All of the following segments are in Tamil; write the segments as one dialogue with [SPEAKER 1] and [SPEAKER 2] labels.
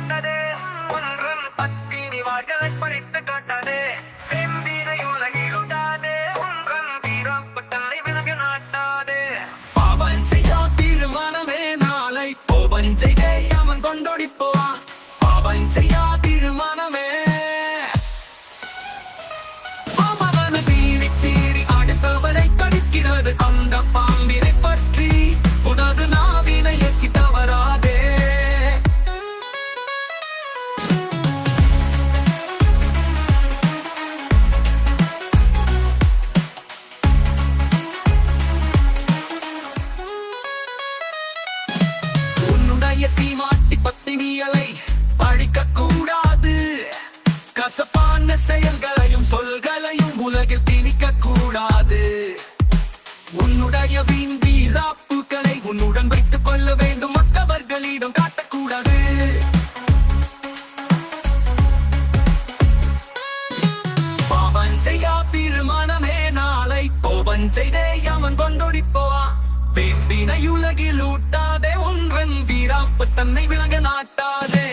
[SPEAKER 1] காட்டதே ஒன்றும் பத்தினி வாழ்களை படித்து காட்டாதே வெம்பினை உலகிலுடாதே ஒன்றும் வீரப்பு தன்னை விலக நாட்டாதே பாவன் செய்யா தீர்மானமே நாளை கோபன் செய்தே அவன் கொண்டொடிப்போவான் பாவன் செய்யா தீர்மானமே அந்த பாம்பினை பற்றி உனது நாவினை எக்கி தவறாதே உன்னுடைய சீமாட்டி பத்தினிகளை பழிக்க கூடாது கசப்பான செயல்களையும் சொல்களையும் உலகில் திணிக்க கூடாது உன்னுடைய வீண் வீராப்புகளை உன்னுடன் வைத்துக் கொள்ள வேண்டும் மற்றவர்களிடம் காட்டக்கூடாது பாவன் செய்யா தீர்மானமே நாளை கோபன் செய்தே அவன் கொண்டொடிப்போவா வேம்பினை உலகில் ஊட்டாதே ஒன்றன் வீராப்பு தன்னை விலக நாட்டாதே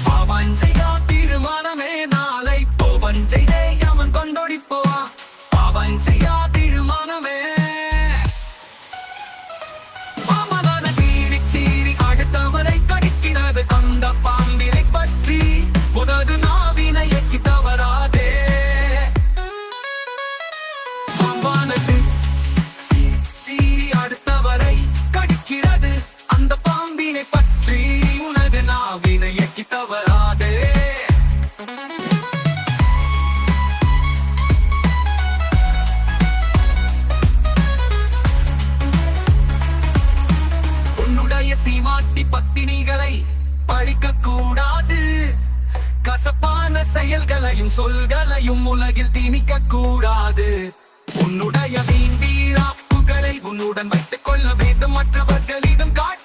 [SPEAKER 1] பாவன் செய்யா தீர்மானமே நாளை கோபன் செய்தே அவன் கொண்டொடிப்போவா பாவன் செய்யா தீர்மானமே அந்த பாம்பினை பற்றி உனது நாவினை எக்கி தவறாதே பாம்பானது சீறி அடுத்தவரை கடிக்கிறது அந்த பாம்பினை பற்றி உனது நாவினை எக்கி தவறாதே உன்னுடைய சீமாட்டி பத்தினிகளை பழிக்க கூடாது கசப்பான செயல்களையும் சொல்களையும் உலகில் திணிக்க கூடாது உன்னுடைய வீண் வீராப்புகளை உன்னுடன் வைத்துக் கொள்ள வேண்டும் மற்றவர்களிடம் காட்ட